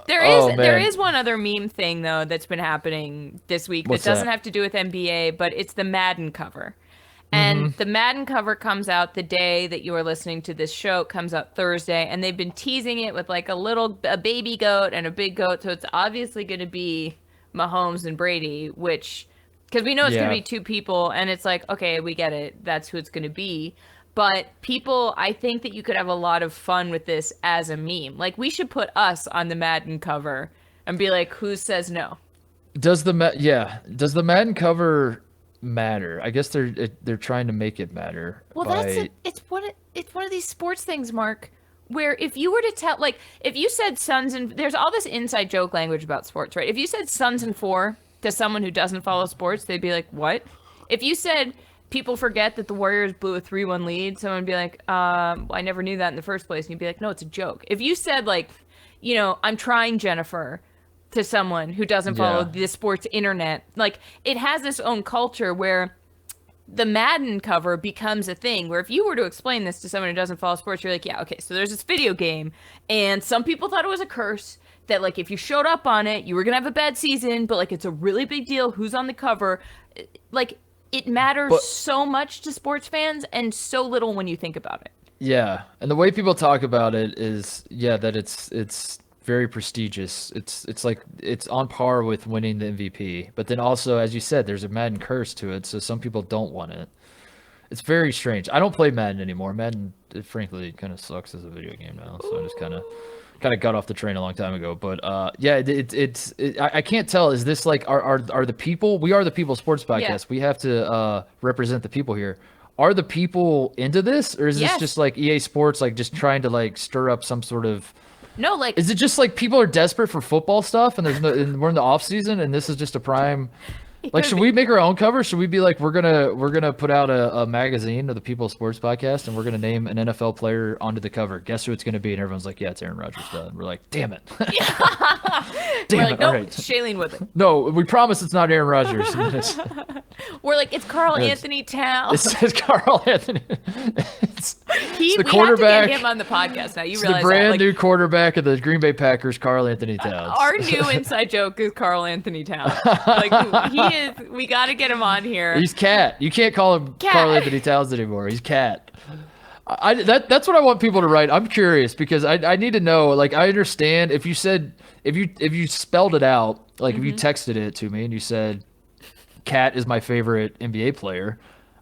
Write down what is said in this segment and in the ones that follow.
There is one other meme thing though that's been happening this week that What's doesn't that? have to do with NBA, but it's the Madden cover. And Mm-hmm. the Madden cover comes out the day that you are listening to this show. It comes out Thursday, and they've been teasing it with like a baby goat and a big goat. So it's obviously going to be Mahomes and Brady, which because we know it's going to Yeah. be two people, and it's like okay, we get it. That's who it's going to be. But people, I think that you could have a lot of fun with this as a meme. Like we should put us on the Madden cover and be like, who says no? Does the Madden cover matter? I guess they're trying to make it matter Well, that's by it. It's one of these sports things, Mark, where if you were to tell like if you said Suns and there's all this inside joke language about sports, right? If you said Suns and 4 to someone who doesn't follow sports, they'd be like, "What?" If you said people forget that the Warriors blew a 3-1 lead, someone would be like, I never knew that in the first place." And you'd be like, "No, it's a joke." If you said like, "I'm trying, Jennifer," to someone who doesn't follow yeah. the sports internet, like it has its own culture where the Madden cover becomes a thing where if you were to explain this to someone who doesn't follow sports, you're like, yeah, okay, so there's this video game, and some people thought it was a curse that like if you showed up on it, you were gonna have a bad season, but like it's a really big deal who's on the cover. Like it matters But so much to sports fans and so little when you think about it. yeah, and the way people talk about it is that it's very prestigious. It's like it's on par with winning the MVP. But then also, as you said, there's a Madden curse to it, so some people don't want it. It's very strange. I don't play Madden anymore. Madden, frankly, kind of sucks as a video game now. So I just kind of got off the train a long time ago. But yeah, I can't tell. Is this like are the people? We are the people sports Yeah. podcast. We have to represent the people here. Are the people into this, or is this just Yes. like EA Sports, like just trying to like stir up some sort of? No, like Is it just like people are desperate for football stuff, and and we're in the off season, and this is just a prime? it Like, could should be. we make our own cover? Should we be like, we're gonna put out a magazine of the People Sports Podcast, and we're gonna name an NFL player onto the cover? Guess who it's gonna be? And everyone's like, yeah, it's Aaron Rodgers. And we're like, damn it, We're damn like, it. All nope, right, it's Shailene Woodley. no, we promise it's not Aaron Rodgers. And We're like, it's Carl it's, Anthony Towns. it's Carl Anthony. It's the We have to get quarterback. him on the podcast now. You It's the realize that? brand Like new quarterback of the Green Bay Packers, Carl Anthony Towns. our new inside joke is Carl Anthony Towns. Like he is. We got to get him on here. He's Cat. You can't call him Cat. Carl Anthony Towns anymore. He's Cat. That's what I want people to write. I'm curious because I need to know. Like I understand if you said if you spelled it out, like if you texted it to me and you said Cat is my favorite NBA player,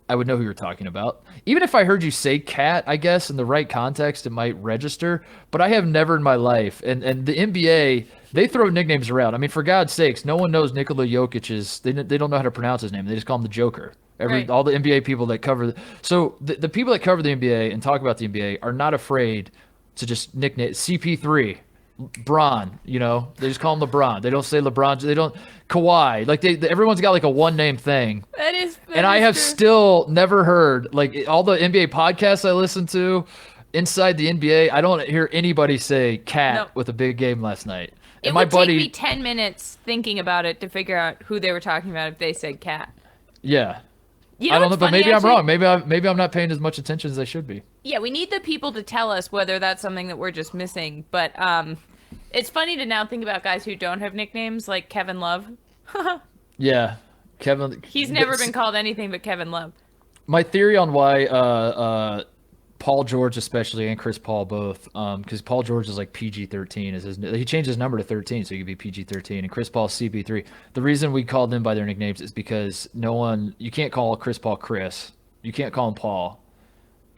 I would know who you're talking about. Even if I heard you say Cat, I guess in the right context it might register. But I have never in my life, and the NBA, they throw nicknames around. I mean, for God's sakes, no one knows Nikola Jokic's. They don't know how to pronounce his name. They just call him the Joker. Right. All the NBA people that cover, so the people that cover the NBA and talk about the NBA are not afraid to just nickname CP3, Bron. They just call him LeBron. They don't say LeBron. They don't Kawhi. Like everyone's got like a one name thing. That And I is have true. still never heard, like all the NBA podcasts I listen to inside the NBA, I don't hear anybody say Cat No. with a big game last night. It And my would take me buddy, 10 minutes thinking about it to figure out who they were talking about if they said cat. yeah, You know I don't know, what's but funny, maybe I'm actually? wrong. Maybe I'm not paying as much attention as I should be. Yeah, we need the people to tell us whether that's something that we're just missing. But it's funny to now think about guys who don't have nicknames like Kevin Love. Yeah, Kevin. He's never been called anything but Kevin Love. My theory on why Paul George especially and Chris Paul both, because Paul George is like PG-13 he changed his number to 13 so he could be PG-13, and Chris Paul CP3. The reason we called them by their nicknames is because you can't call Chris Paul Chris, you can't call him Paul.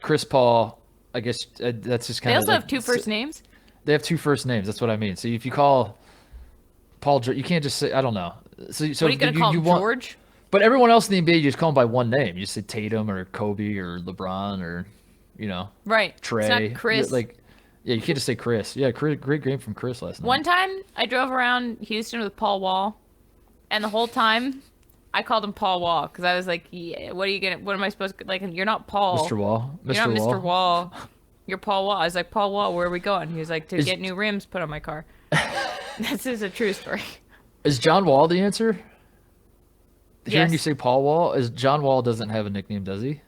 Chris Paul, I guess that's just They kind of also like, have two first names. they have two first names. That's what I mean. So if you call Paul George, you can't just say I don't know. So What are you going to call him, want, George? but everyone else in the NBA, you just call them by one name. You just say Tatum or Kobe or LeBron or, Right. Trey. It's not Chris. Yeah, you can't just say Chris. Yeah, great game from Chris last night. One time I drove around Houston with Paul Wall, and the whole time I called him Paul Wall because I was like, yeah, what am I supposed to, like, you're not Paul. Mr. Wall. You're not Mr. Wall. You're Paul Wall. I was like, Paul Wall, where are we going? He was like, to get new rims put on my car. This is a true story. Is John Wall the answer? Hearing Yes. you say Paul Wall, is John Wall doesn't have a nickname, does he?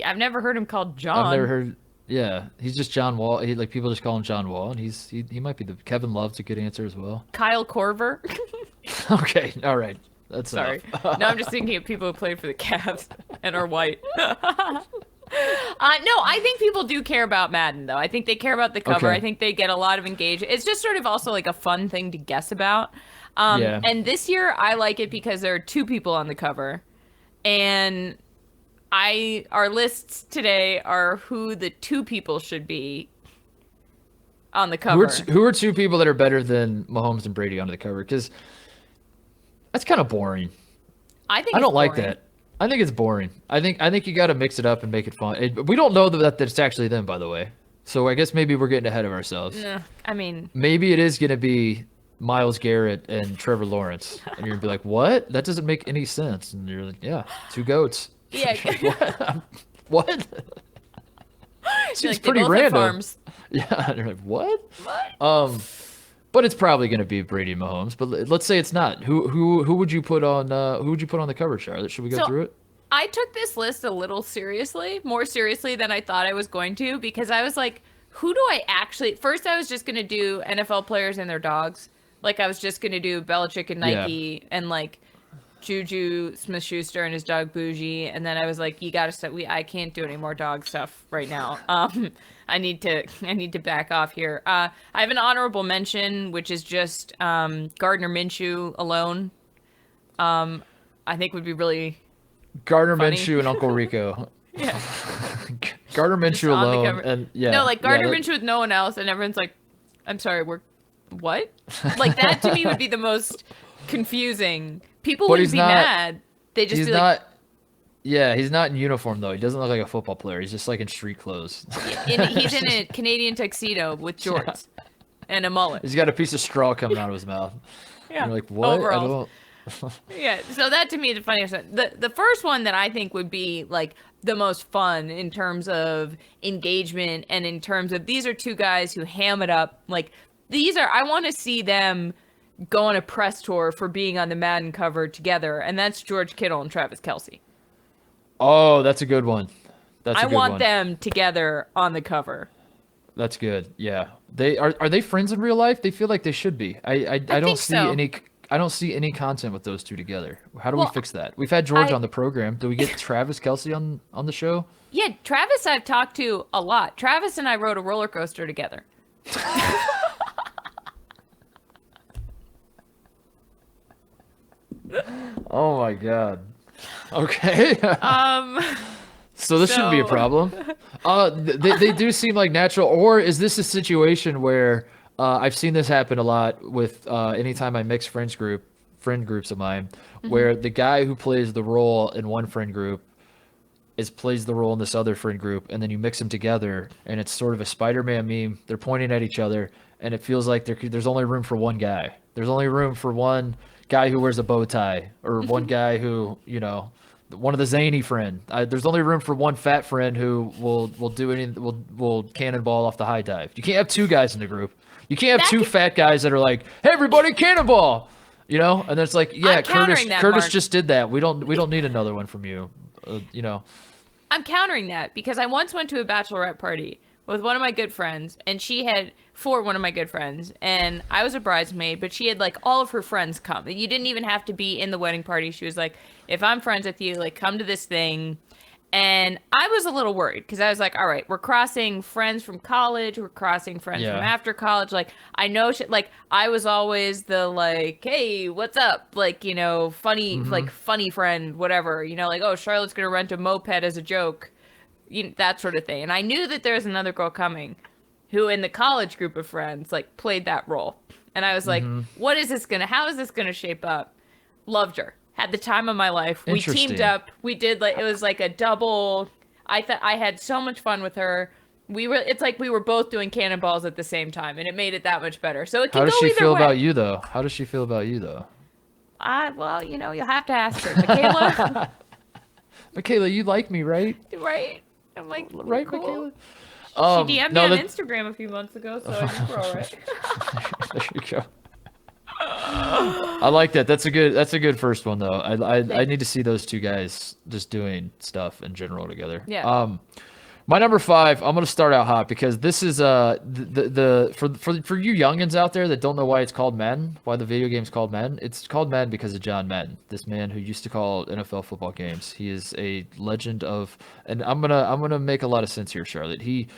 I've never heard him called John. I've never heard. Yeah, he's just John Wall. Like people just call him John Wall, and he might be the Kevin Love's a good answer as well. Kyle Korver. Okay, all right, that's Sorry. enough. No, I'm just thinking of people who played for the Cavs and are white. No, I think people do care about Madden, though. I think they care about the cover. Okay. I think they get a lot of engagement. It's just sort of also like a fun thing to guess about. Yeah. And this year, I like it because there are two people on the cover. And our lists today are who the two people should be on the cover. Who are two people that are better than Mahomes and Brady on the cover? Because that's kind of boring. I think I it's don't like boring. that. I think it's boring. I think you got to mix it up and make it fun. We don't know that it's actually them, by the way. So I guess maybe we're getting ahead of ourselves. I mean, Maybe it is going to be Myles Garrett and Trevor Lawrence, and you're gonna be like, "What? That doesn't make any sense." And you're like, "Yeah, two goats." yeah. What? You're Seems like, they pretty both have random. farms. Yeah, and you're like, "What?" What? But it's probably going to be Brady and Mahomes. But let's say it's not. Who would you put on? Who would you put on the cover, Charlotte? Should we go So, through it? I took this list a little seriously, more seriously than I thought I was going to, because I was like, who do I actually... First, I was just going to do NFL players and their dogs. Like, I was just going to do Belichick and Nike and, like, Juju Smith-Schuster and his dog Bougie. And then I was like, you got to stop. I can't do any more dog stuff right now. I need to back off here. I have an honorable mention, which is just Gardner Minshew alone. I think would be really... Gardner funny. Minshew and Uncle Rico. Yeah. Gardner Minshew on the alone, cover. and yeah. No, like Gardner that- Minshew with no one else, and everyone's like, "I'm sorry, we're what?" Like that to me would be the most confusing. People But wouldn't he's be not- mad. They just He's be not. Yeah, he's not in uniform though. He doesn't look like a football player. He's just like in street clothes. he's in a Canadian tuxedo with jorts and a mullet. He's got a piece of straw coming out of his mouth. Yeah, You're like, what? overalls. I don't. Yeah, so that to me is the funniest one. The first one that I think would be like the most fun in terms of engagement and in terms of these are two guys who ham it up. Like I want to see them go on a press tour for being on the Madden cover together, and that's George Kittle and Travis Kelce. Oh, that's a good one. I want them together on the cover. That's good. Yeah, they are they friends in real life? They feel like they should be. I don't think see so. any. I don't see any content with those two together. How do Well, we fix that? We've had George I- on the program. Do we get Travis Kelce on the show? Yeah, Travis I've talked to a lot. Travis and I rode a roller coaster together. Oh my god. Okay. So this shouldn't be a so- problem. They do seem like natural. Or is this a situation where I've seen this happen a lot with anytime I mix friend groups of mine, where the guy who plays the role in one friend group plays the role in this other friend group, and then you mix them together, and it's sort of a Spider-Man meme. They're pointing at each other, and it feels like there's only room for one guy. There's only room for one guy who wears a bow tie, or one guy who, one of the zany friend. There's only room for one fat friend who will do anything. Will cannonball off the high dive. You can't have two guys in the group. You can't have two fat guys that are like, "Hey, everybody, cannonball!" And then it's like, "Yeah, I'm countering that, Curtis Mark. just did that. We don't need another one from you." I'm countering that because I once went to a bachelorette party with one of my good friends, and she had for one of my good friends, and I was a bridesmaid, but she had like all of her friends come. You didn't even have to be in the wedding party. She was like, "If I'm friends with you, like come to this thing." And I was a little worried because I was like, all right, we're crossing friends from college. We're crossing friends Yeah. from after college. Like, I know shit. Like, I was always the like, hey, what's up? Like, funny, like funny friend, whatever. Like, oh, Charlotte's going to rent a moped as a joke. That sort of thing. And I knew that there was another girl coming who in the college group of friends, like, played that role. And I was like, how is this going to shape up? Loved her. Had the time of my life. We teamed Interesting. up. We did it was like a double. I thought I had so much fun with her. It's like we were both doing cannonballs at the same time, and it made it that much better. So it can How does go she either feel way. about you though? How does she feel about you though? Well, you'll have to ask her, Michaela. Michaela, you like me, right? Right? I'm like, Right, cool. Michaela? She DM'd me on Instagram a few months ago, so I think we're all right. There you go. I like that. That's a good first one though. I need to see those two guys just doing stuff in general together. Yeah. My number 5, I'm gonna start out hot because this is for you youngins out there that don't know why it's called Madden, why the video game's called Madden. It's called Madden because of John Madden, this man who used to call NFL football games. He is a legend of, and I'm gonna make a lot of sense here, Charlotte. He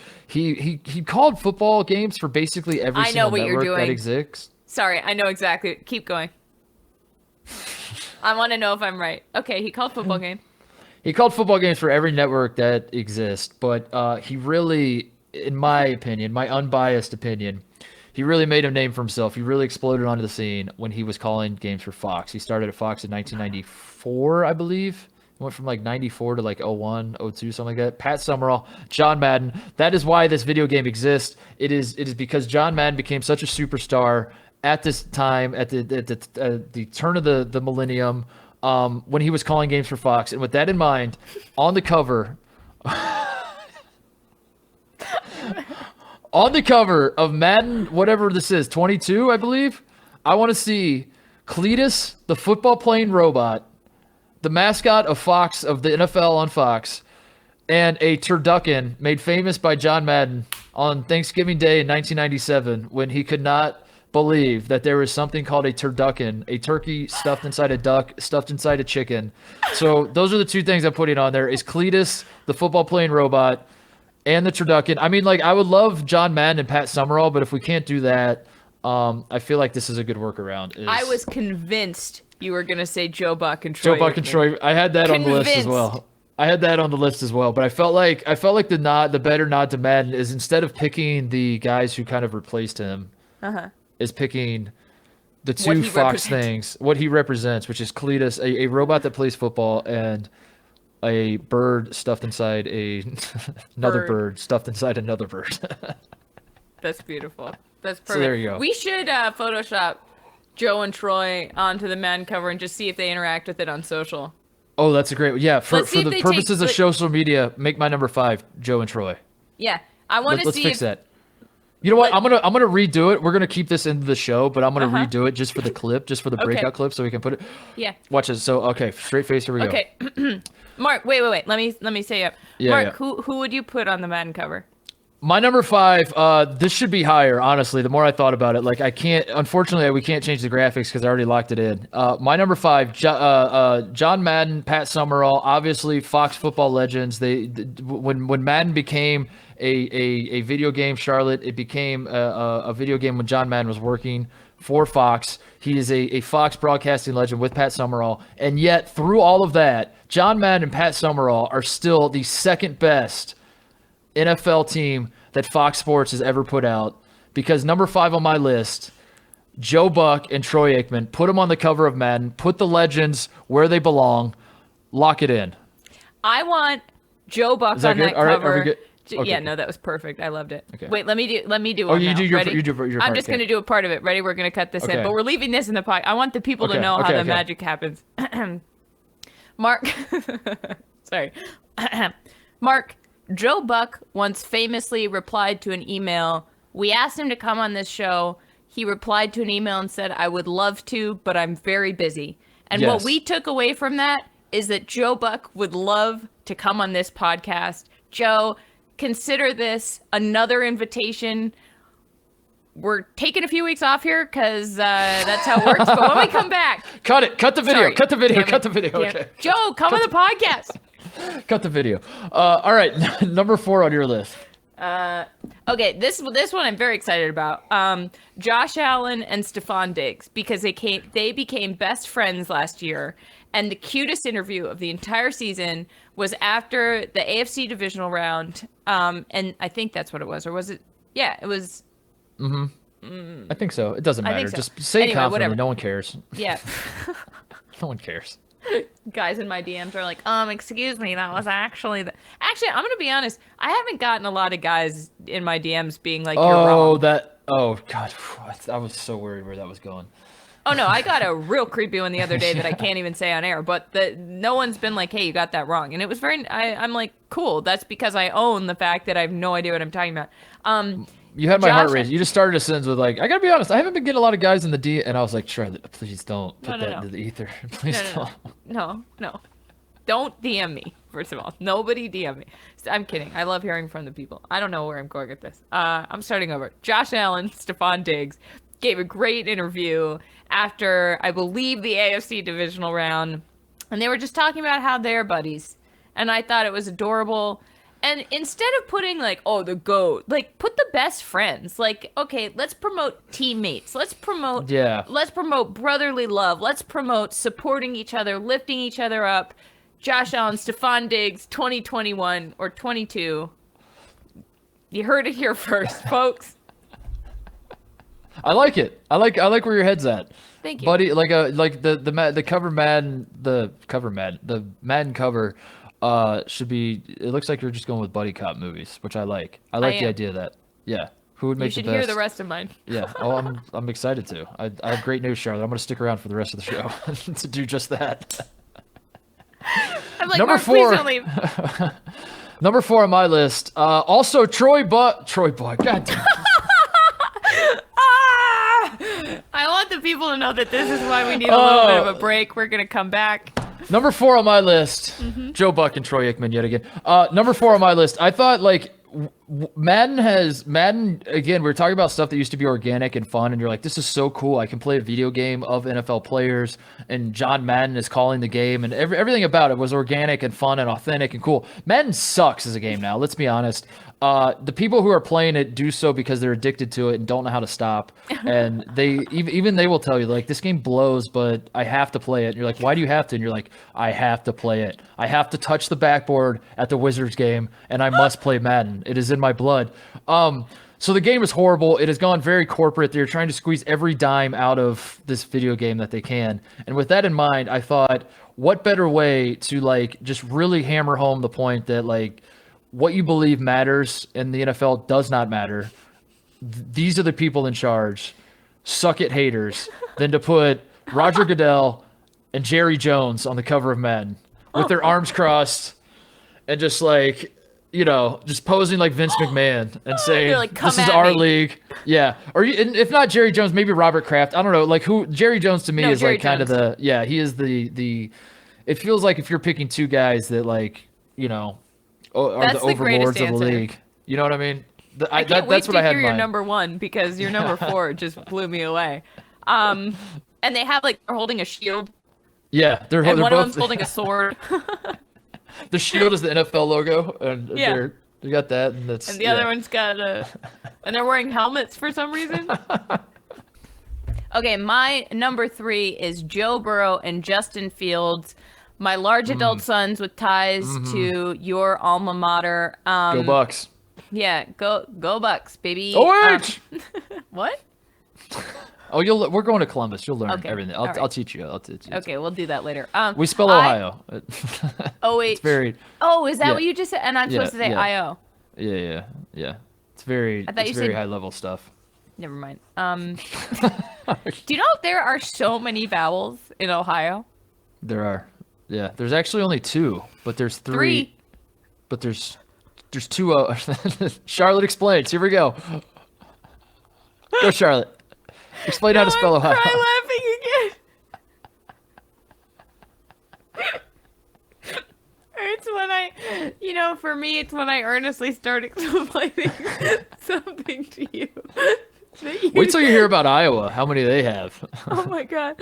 called football games for basically every single network that exists. Sorry, I know exactly. Keep going. I want to know if I'm right. Okay, he called football games. He called football games for every network that exists, but he really, in my opinion, my unbiased opinion, he really made a name for himself. He really exploded onto the scene when he was calling games for Fox. He started at Fox in 1994, I believe. Went from like 94 to like 01, 02, something like that. Pat Summerall, John Madden. That is why this video game exists. It is because John Madden became such a superstar at this time, at the turn of the millennium, when he was calling games for Fox. And with that in mind, on the cover of Madden, whatever this is, 22, I believe, I want to see Cletus, the football playing robot, the mascot of Fox, of the NFL on Fox, and a turducken made famous by John Madden on Thanksgiving Day in 1997 when he could not believe that there was something called a turducken, a turkey stuffed inside a duck, stuffed inside a chicken. So those are the two things I'm putting on there, is Cletus, the football playing robot, and the turducken. I mean, like, I would love John Madden and Pat Summerall, but if we can't do that, I feel like this is a good workaround. I was convinced you were going to say Joe Buck and Troy. Joe Buck and Troy. I had that on the list as well. But I felt like the better nod to Madden is, instead of picking the guys who kind of replaced him, is picking the two Fox things, what he represents, which is Cletus, a robot that plays football, and a bird stuffed inside another bird stuffed inside another bird. That's beautiful. That's perfect. So there you go. We should Photoshop Joe and Troy onto the Madden cover and just see if they interact with it on social. Oh, that's a great. Yeah, for the purposes of social media, make my number 5 Joe and Troy. Yeah, I want to see. Let's fix that. You know what? I'm gonna redo it. We're gonna keep this into the show, but I'm gonna redo it just for the clip, just for the breakout clip, so we can put it. Yeah. Watch it. So okay, straight face. Here we go. Okay. Mark, wait. Let me say up. Yeah, Mark, who would you put on the Madden cover? My number 5. This should be higher. Honestly, the more I thought about it, like, I can't. Unfortunately, we can't change the graphics because I already locked it in. My number 5, John Madden, Pat Summerall, obviously Fox football legends. When Madden became a video game, Charlotte, it became a video game when John Madden was working for Fox. He is a Fox broadcasting legend with Pat Summerall, and yet through all of that, John Madden and Pat Summerall are still the second best NFL team that Fox Sports has ever put out, because number 5 on my list, Joe Buck and Troy Aikman, put them on the cover of Madden, put the legends where they belong, lock it in. I want Joe Buck on that All right, cover. are we good? Okay. Yeah, no, that was perfect. I loved it. Okay. Wait, let me do Oh, one you now. do your Ready? part. I'm just going to do a part of it. Ready? We're going to cut this in, but we're leaving this in the podcast. I want the people to know how the magic happens. Mark, sorry. Mark, Joe Buck once famously replied to an email. We asked him to come on this show. He replied to an email and said, I would love to, but I'm very busy. And what we took away from that is that Joe Buck would love to come on this podcast. Joe, consider this another invitation. We're taking a few weeks off here because that's how it works. But when we come back... Cut the video. Sorry. Cut the video. Damn Cut the it. video. Damn. Okay. Joe, come on the podcast. Cut the video. All right. Number 4 on your list. Okay, this one I'm very excited about. Josh Allen and Stefon Diggs, because they became best friends last year, and the cutest interview of the entire season was after the AFC divisional round. And I think that's what it was, or was it? Yeah, it was. I think so. It doesn't matter. So. Just say Anyway, confidently. whatever. No one cares. Yeah. No one cares. Guys in my DMs are like, excuse me, that was actually Actually, I'm gonna be honest. I haven't gotten a lot of guys in my DMs being like, "You're wrong." Oh God, I was so worried where that was going. Oh no, I got a real creepy one the other day that I can't even say on air. But no one's been like, "Hey, you got that wrong," and it was very. I'm like, cool. That's because I own the fact that I have no idea what I'm talking about. You had my heart racing. You just started a sentence with like, I gotta be honest, I haven't been getting a lot of guys in the D, and I was like, Charlotte, please don't put that into the ether. Please don't. No. Don't DM me, first of all. Nobody DM me. I'm kidding. I love hearing from the people. I don't know where I'm going with this. I'm starting over. Josh Allen, Stefon Diggs, gave a great interview after, I believe, the AFC divisional round. And they were just talking about how they're buddies. And I thought it was adorable. And instead of putting like, oh, the GOAT, like put the best friends. Like, okay, let's promote teammates. Let's promote brotherly love. Let's promote supporting each other, lifting each other up. Josh Allen, Stefon Diggs, 2021 or 22. You heard it here first, folks. I like it. I like where your head's at. Thank you, buddy. Like the cover Madden, the Madden cover should be. It looks like you're just going with buddy cop movies, which I like. I like the idea of that. Yeah. Who would make the best? You should hear the rest of mine. Yeah. Oh, I'm excited to. I have great news, Charlotte. I'm going to stick around for the rest of the show to do just that. I'm like, number Mark, 4. please don't leave. Number 4 on my list. Also Troy Buck. God damn. I want the people to know that this is why we need a little bit of a break. We're gonna come back. Number 4 on my list. Joe Buck and Troy Aikman yet again. Number 4 on my list. I thought like Madden again. We were talking about stuff that used to be organic and fun, and you're like, this is so cool. I can play a video game of NFL players, and John Madden is calling the game, and everything about it was organic and fun and authentic and cool. Madden sucks as a game now. Let's be honest. The people who are playing it do so because they're addicted to it and don't know how to stop. And they even they will tell you like, this game blows, but I have to play it. And you're like, why do you have to? And you're like, I have to play it. I have to touch the backboard at the Wizards game, and I must play Madden. It is in my blood. So the game is horrible. It has gone very corporate. They're trying to squeeze every dime out of this video game that they can. And with that in mind, I thought, what better way to like just really hammer home the point that like, what you believe matters in the NFL does not matter. These are the people in charge. Suck it, haters. Than to put Roger Goodell and Jerry Jones on the cover of Madden with their arms crossed and just like, you know, just posing like Vince McMahon and saying, like, this is our league. Yeah. Or if not Jerry Jones, maybe Robert Kraft. I don't know. Like who Jerry Jones to me is Jerry like kind Jones. of he is the, it feels like if you're picking two guys that like, you know, are That's the the greatest overlords of the answer. league. You know what I mean? I can't wait That's to what I had hear in your mind. number 1 because your number 4 just blew me away. And they have like they're holding a shield, Yeah, they're and one of both them's holding a sword, the shield is the NFL logo, and Yeah. they got that, and that's and the other one's got and they're wearing helmets for some reason. Okay, my number 3 is Joe Burrow and Justin Fields, my large adult sons with ties to your alma mater. Go Bucks. Yeah, go Bucks, baby. OH! What? Oh, we're going to Columbus. You'll learn Okay, everything. all right. I'll teach you. Okay, we'll do that later. We spell Ohio. OH. It's very. Oh, is that Yeah. what you just said? And I'm supposed to say yeah. IO. Yeah. It's very. I thought It's you very said- high level stuff. Never mind. Do you know there are so many vowels in Ohio? There are. Yeah. There's actually only 2, but there's 3. But there's 2. Charlotte explains. Here we go. Go, Charlotte. Explain how to spell Ohio. I'm laughing again. It's when for me, it's when I earnestly start explaining something to you. Wait till you hear about Iowa. How many they have? Oh my god,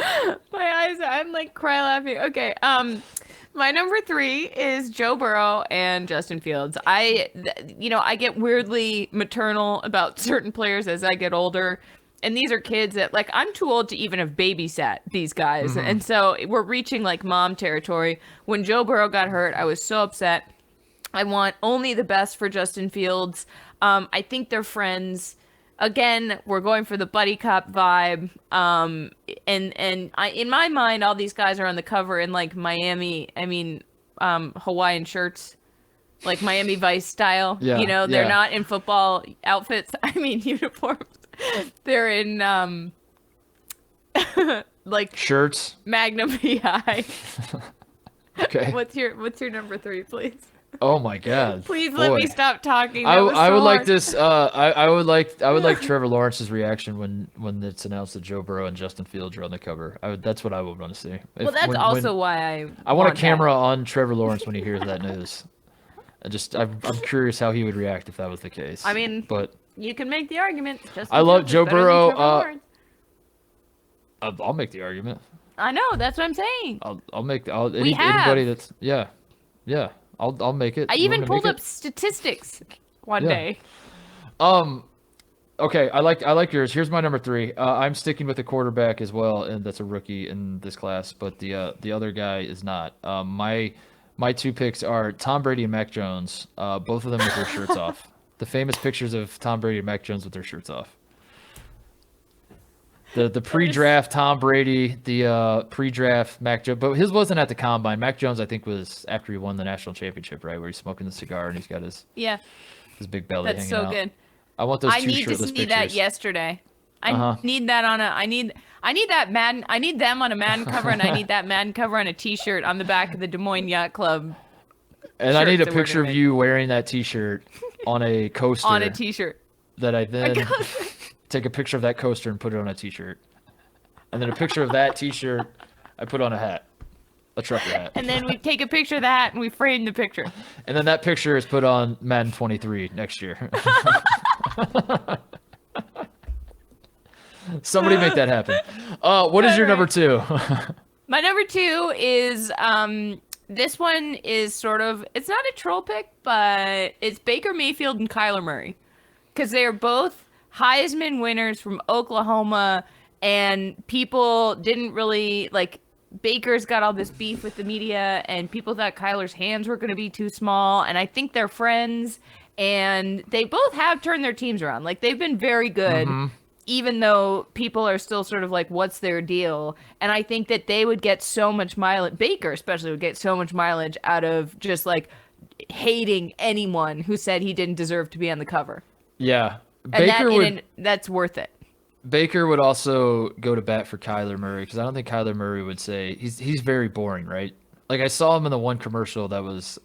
my eyes! I'm like cry laughing. Okay, my number 3 is Joe Burrow and Justin Fields. I get weirdly maternal about certain players as I get older. And these are kids that, like, I'm too old to even have babysat these guys. And so we're reaching, like, mom territory. When Joe Burrow got hurt, I was so upset. I want only the best for Justin Fields. I think they're friends. Again, we're going for the buddy cop vibe. In my mind, all these guys are on the cover in, like, Hawaiian shirts. Like Miami Vice style. Yeah, They're yeah. not in football outfits. Uniforms. They're in like Shirts. Magnum PI. Okay. What's your number 3, please? Oh my God! Please let me Boy. stop talking. I, That was I so would like hard. this. I would like Trevor Lawrence's reaction when it's announced that Joe Burrow and Justin Fields are on the cover. That's what I would want to see. Well, that's also why I want a that. camera on Trevor Lawrence when he hears that news. I'm curious how he would react if that was the case. I mean, but you can make the argument. I love Joe Burrow. I'll I'll make the argument. I know. That's what I'm saying. Anybody that's yeah. I'll make it. I You want even me to pulled make up it? statistics one Yeah. day. Okay, I like yours. Here's my number 3. I'm sticking with the quarterback as well, and that's a rookie in this class, but the other guy is not. My 2 picks are Tom Brady and Mac Jones. Both of them with their shirts off. The famous pictures of Tom Brady and Mac Jones with their shirts off. The pre-draft Tom Brady, the pre-draft Mac Jones, but his wasn't at the combine. Mac Jones, I think, was after he won the national championship, right, where he's smoking the cigar and he's got his big belly That's hanging so out. good. I want those I two need to shirtless see pictures. that yesterday. I need that on a. I need that Madden. I need them on a Madden cover, and I need that Madden cover on a T-shirt on the back of the Des Moines Yacht Club. And I need a that we're picture of gonna you wearing that T-shirt on a coaster. on a T-shirt. That I then take a picture of that coaster and put it on a T-shirt. And then a picture of that T-shirt I put on a hat. A trucker hat. And then we take a picture of that and we frame the picture. And then that picture is put on Madden 23 next year. Somebody make that happen. What is your number 2? My number 2 is this one is sort of, it's not a troll pick, but it's Baker Mayfield and Kyler Murray, because they are both Heisman winners from Oklahoma, and people didn't really like. Baker's got all this beef with the media, and people thought Kyler's hands were going to be too small, and I think they're friends, and they both have turned their teams around. Like, they've been very good, even though people are still sort of like, what's their deal? And I think that they would get so much mileage, Baker especially would get so much mileage out of just like hating anyone who said he didn't deserve to be on the cover. Yeah. And that's worth it. Baker would also go to bat for Kyler Murray, because I don't think Kyler Murray would say he's very boring, right? Like, I saw him in the one commercial that was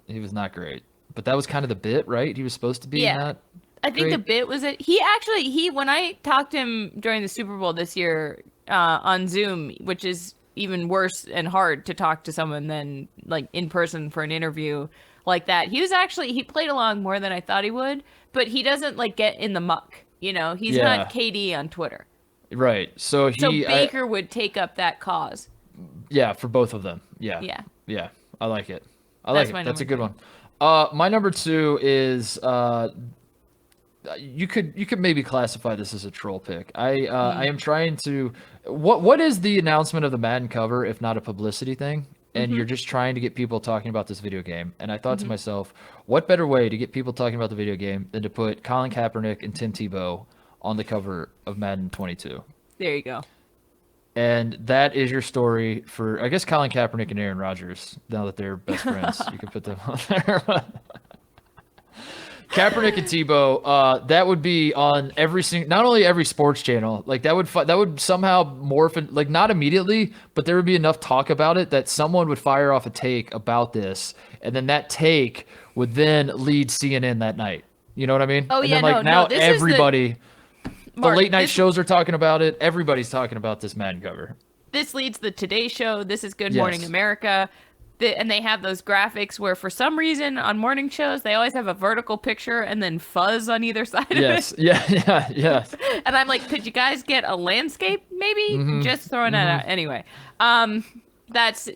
he was not great, but that was kind of the bit, right? He was supposed to be not I think great. the bit was that he when I talked to him during the Super Bowl this year on Zoom, which is even worse and hard to talk to someone than like in person for an interview like that. He played along more than I thought he would, but he doesn't like get in the muck. You know, he's not KD on Twitter. Right. So Baker would take up that cause. Yeah, for both of them. Yeah. Yeah. Yeah. I like it. That's a good 2. one. My number 2 is you could maybe classify this as a troll pick. I am trying to what is the announcement of the Madden cover if not a publicity thing? And you're just trying to get people talking about this video game. And I thought to myself, what better way to get people talking about the video game than to put Colin Kaepernick and Tim Tebow on the cover of Madden 22? There you go. And that is your story for, I guess, Colin Kaepernick and Aaron Rodgers. Now that they're best friends, you can put them on there. Kaepernick and Tebow, that would be on every single, not only every sports channel, like that would somehow morph, like not immediately, but there would be enough talk about it that someone would fire off a take about this, and then that take would then lead CNN that night. You know what I mean? Oh, and yeah, then, like, no, now this is everybody, Mark, the late night shows are talking about it. Everybody's talking about this Madden cover. This leads the Today Show. This is Good Yes. Morning America. And they have those graphics where, for some reason, on morning shows, they always have a vertical picture and then fuzz on either side Yes. of it. Yeah. And I'm like, could you guys get a landscape, maybe? Just throwing that out. Anyway, that's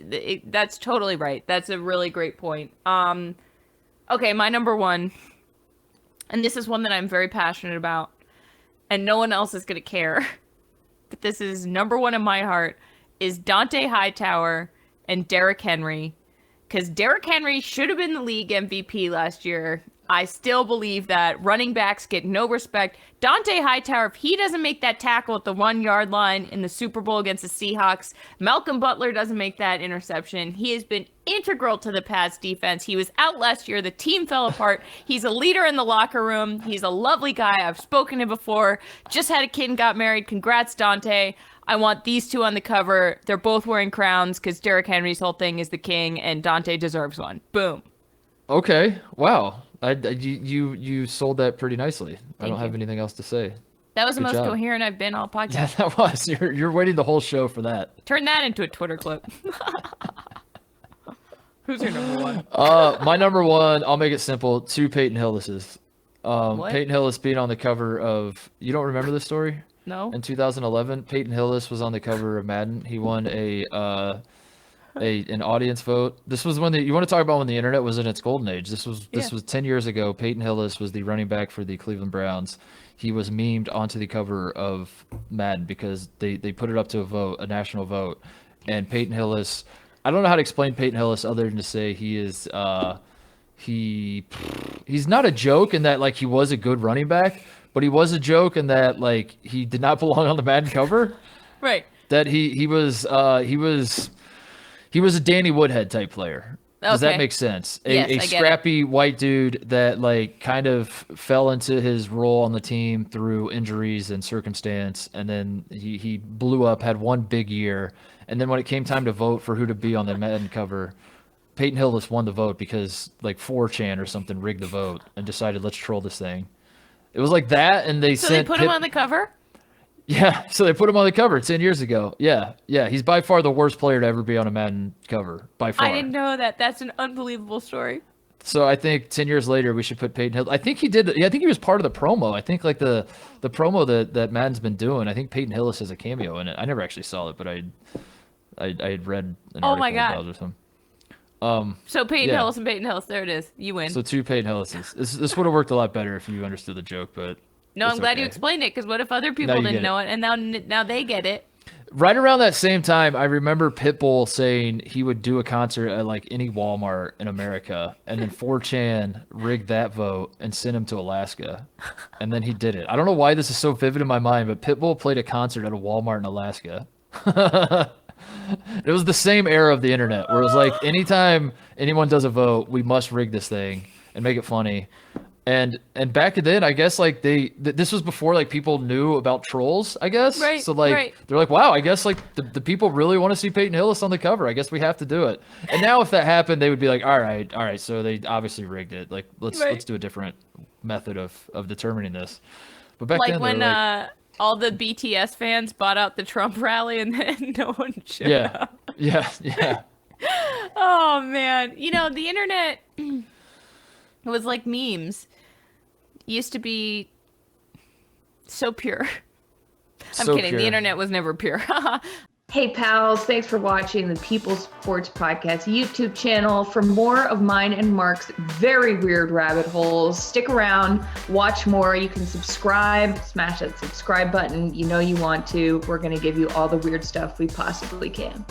totally right. That's a really great point. Okay, my number 1, and this is one that I'm very passionate about, and no one else is going to care, but this is number 1 in my heart, is Dante Hightower and Derrick Henry, because Derrick Henry should have been the league MVP last year. I still believe that running backs get no respect. Dante Hightower, if he doesn't make that tackle at the 1-yard line in the Super Bowl against the Seahawks, Malcolm Butler doesn't make that interception. He has been integral to the Pats defense. He was out last year. The team fell apart. He's a leader in the locker room. He's a lovely guy. I've spoken to him before. Just had a kid and got married. Congrats, Dante. I want these two on the cover. They're both wearing crowns because Derrick Henry's whole thing is the king, and Dante deserves one. Boom. Okay. Wow. You sold that pretty nicely. I don't Thank have you. anything else to say. That was the Good most job. coherent I've been all podcast. Yeah, that was. You're waiting the whole show for that. Turn that into a Twitter clip. Who's your number one? My number one, I'll make it simple. 2 Peyton Hillis's. What? Peyton Hillis being on the cover of. You don't remember this story? No. In 2011, Peyton Hillis was on the cover of Madden. He won an audience vote. This was when you want to talk about when the internet was in its golden age. This was 10 years ago. Peyton Hillis was the running back for the Cleveland Browns. He was memed onto the cover of Madden because they put it up to a vote, a national vote. And Peyton Hillis, I don't know how to explain Peyton Hillis other than to say he is he's not a joke in that like he was a good running back, but he was a joke in that like he did not belong on the Madden cover. Right. That he was a Danny Woodhead type player. Does that make sense? Yes, I A get scrappy white dude that like kind of fell into his role on the team through injuries and circumstance, and then he blew up, had one big year, and then when it came time to vote for who to be on the Madden cover, Peyton Hillis won the vote because like 4chan or something rigged the vote and decided let's troll this thing. It was like that, and they So they put him on the cover? Yeah, so they put him on the cover 10 years ago. Yeah, he's by far the worst player to ever be on a Madden cover, by far. I didn't know that. That's an unbelievable story. So I think 10 years later we should put Peyton Hillis. I think he did. Yeah, I think he was part of the promo. I think like the promo that Madden's been doing. I think Peyton Hillis has a cameo in it. I never actually saw it, but I had read an Oh my article God. about it or something. So Peyton Yeah. Hillis and Peyton Hillis. There it is. You win. So 2 Peyton Hillises. This would have worked a lot better if you understood the joke, but No, it's I'm glad you okay. explained it, because what if other people you didn't get know it, and now they get it? Right around that same time, I remember Pitbull saying he would do a concert at like any Walmart in America, and then 4chan rigged that vote and sent him to Alaska, and then he did it. I don't know why this is so vivid in my mind, but Pitbull played a concert at a Walmart in Alaska. It was the same era of the internet, where it was like anytime anyone does a vote, we must rig this thing and make it funny. And back then, I guess like this was before like people knew about trolls, I guess. Right, So like right. they're like, wow, I guess like the people really want to see Peyton Hillis on the cover. I guess we have to do it. And now if that happened, they would be like, all right. So they obviously rigged it. Like let's do a different method of determining this. But back Like then, when they were like, all the BTS fans bought out the Trump rally, and then no one showed up. yeah. Oh man, the internet was like memes. Used to be so pure. I'm So kidding. pure. The internet was never pure. Hey pals, thanks for watching the People Sports Podcast YouTube channel. For more of mine and Mark's very weird rabbit holes, stick around, watch more. You can subscribe, smash that subscribe button. You know you want to. We're going to give you all the weird stuff we possibly can.